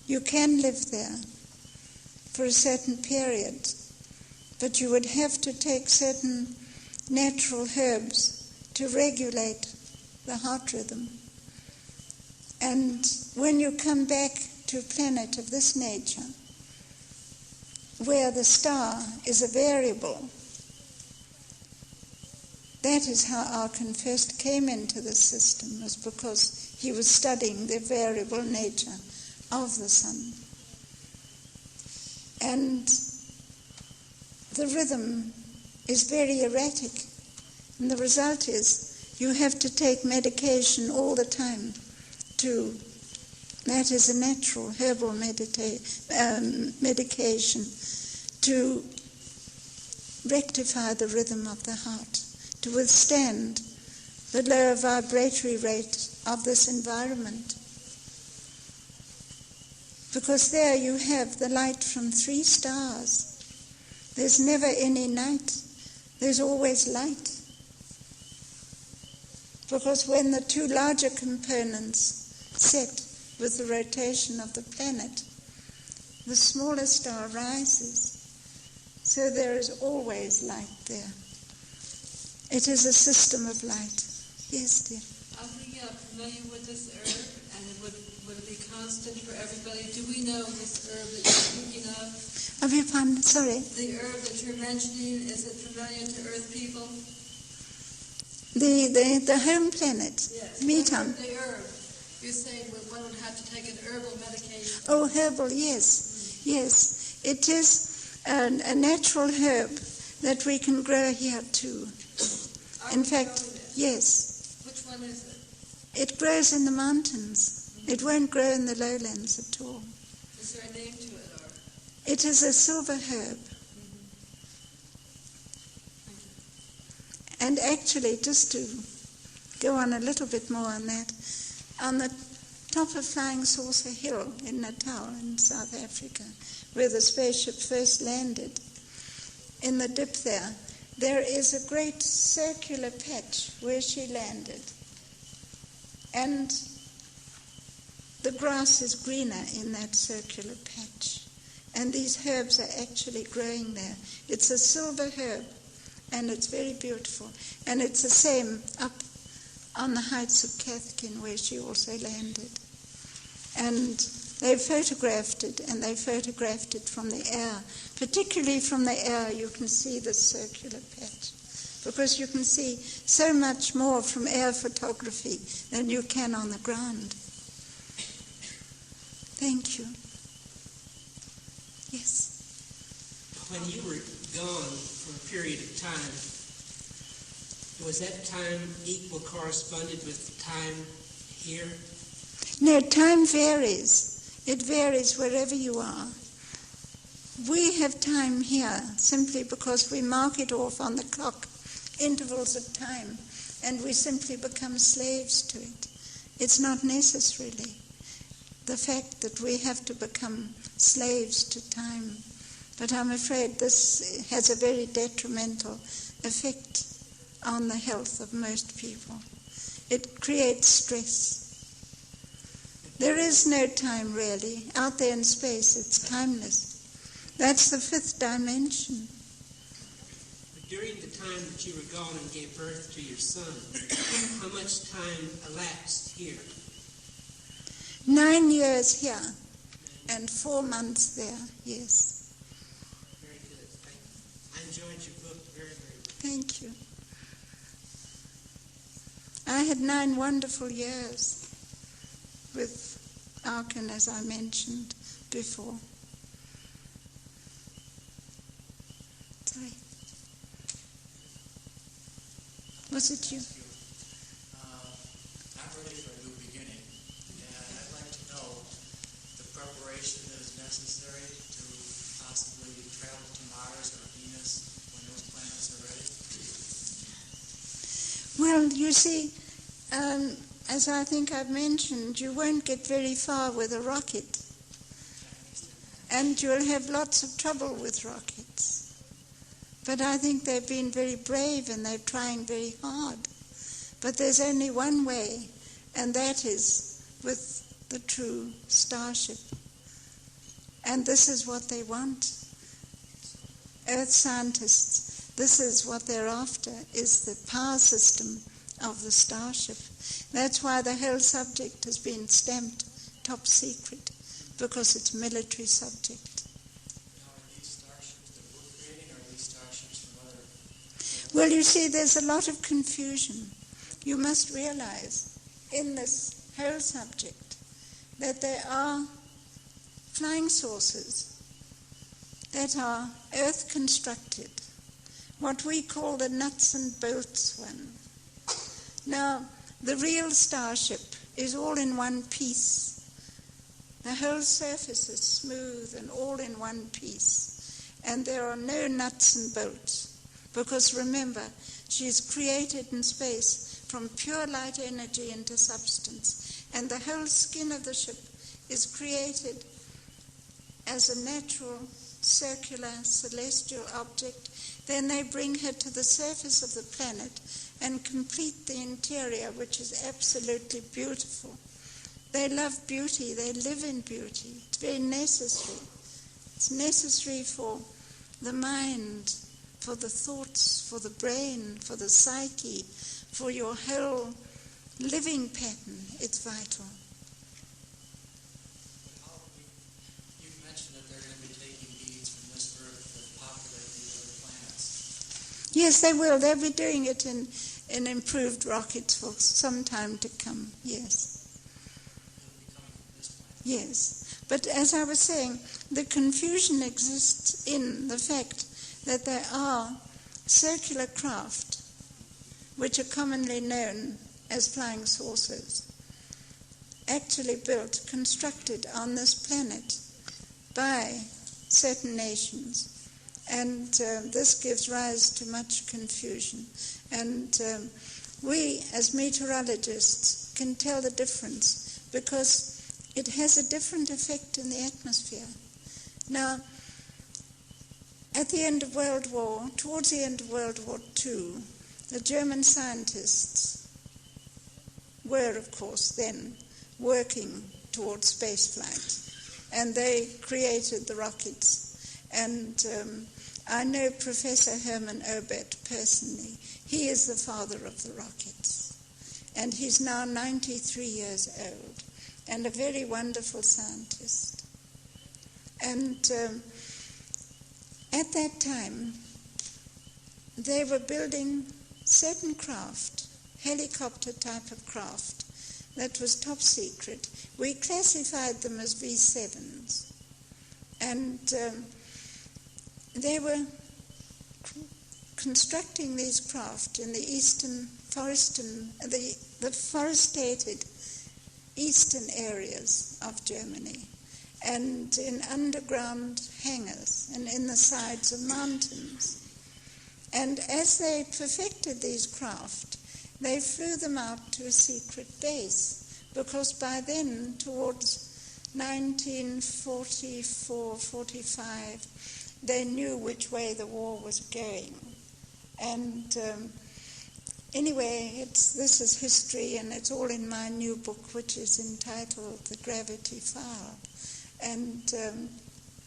You can live there for a certain period, but you would have to take certain natural herbs to regulate the heart rhythm. And when you come back to a planet of this nature, where the star is a variable, that is how Arkan first came into the system, was because he was studying the variable nature of the sun. And the rhythm is very erratic, and the result is you have to take medication all the time that is a natural herbal medication to rectify the rhythm of the heart, to withstand the lower vibratory rate of this environment. Because there you have the light from 3 stars. There's never any night. There's always light. Because when the 2 larger components set with the rotation of the planet, the smaller star rises. So there is always light there. It is a system of light. Yes, dear. Are we familiar with this herb, and would it be constant for everybody? Do we know this herb that you're speaking of? Have you found? Sorry? The herb that you're mentioning, is it familiar to Earth people? The home planet, Yes. Moutain. The herb. You're saying one would have to take an herbal medication. Oh, herbal, yes. Yes. It is a natural herb that we can grow here too. In fact, yes. Which one is it? It grows in the mountains. It won't grow in the lowlands at all. Is there a name to it? Or? It is a silver herb. And actually, just to go on a little bit more on that, on the top of Flying Saucer Hill in Natal in South Africa, where the spaceship first landed, in the dip there is a great circular patch where she landed. And the grass is greener in that circular patch. And these herbs are actually growing there. It's a silver herb, and it's very beautiful. And it's the same up on the heights of Cathkin, where she also landed. And they photographed it, and they photographed it from the air. Particularly from the air, you can see the circular patch, because you can see so much more from air photography than you can on the ground. Thank you. Yes? When you were gone for a period of time, was that time equal corresponded with time here? No, time varies. It varies wherever you are. We have time here simply because we mark it off on the clock, intervals of time, and we simply become slaves to it. It's not necessarily the fact that we have to become slaves to time. But I'm afraid this has a very detrimental effect on the health of most people. It creates stress. There is no time really. Out there in space, it's timeless. That's the 5th dimension. But during the time that you were gone and gave birth to your son, how much time elapsed here? 9 years here and 4 months there, yes. Very good. I enjoyed your book very, very much. Thank you. I had 9 wonderful years with Arkan, as I mentioned before. Sorry. Was it you? I'm ready for a new beginning, and I'd like to know the preparation that is necessary to possibly travel to Mars or Venus when those planets are ready. Well, you see, as I think I've mentioned, you won't get very far with a rocket. And you'll have lots of trouble with rockets. But I think they've been very brave and they're trying very hard. But there's only one way, and that is with the true starship, And this is what they want. Earth scientists, this is what they're after, is the power system of the starship. That's why the whole subject has been stamped top secret, because it's a military subject. Now, are these starships that we're creating, or are these starships from other... Well, you see, there's a lot of confusion. You must realize in this whole subject that there are flying saucers that are earth-constructed, what we call the nuts and bolts one. Now, the real starship is all in one piece. The whole surface is smooth and all in one piece. And there are no nuts and bolts. Because remember, she's created in space from pure light energy into substance. And the whole skin of the ship is created as a natural, circular, celestial object. Then they bring her to the surface of the planet and complete the interior, which is absolutely beautiful. They love beauty, they live in beauty. It's very necessary. It's necessary for the mind, for the thoughts, for the brain, for the psyche, for your whole living pattern. It's vital. You've mentioned that they're going to be taking beads from this Earth to populate these other planets. Yes, they will. They'll be doing it in improved rockets for some time to come, yes. Yes, but as I was saying, the confusion exists in the fact that there are circular craft, which are commonly known as flying saucers, actually built, constructed on this planet by certain nations. And this gives rise to much confusion. And we, as meteorologists, can tell the difference because it has a different effect in the atmosphere. Now, at the end of towards the end of World War II, the German scientists were, of course, then working towards space flight, and they created the rockets. And I know Professor Hermann Oberth personally. He is the father of the rockets, and he's now 93 years old. And a very wonderful scientist. And at that time, they were building certain craft, helicopter type of craft, that was top secret. We classified them as V7s. And they were constructing these craft in the the forested eastern areas of Germany, and in underground hangars and in the sides of mountains. And as they perfected these craft, they flew them out to a secret base, because by then, towards 1944-45, they knew which way the war was going. And anyway, this is history, and it's all in my new book, which is entitled The Gravity File. And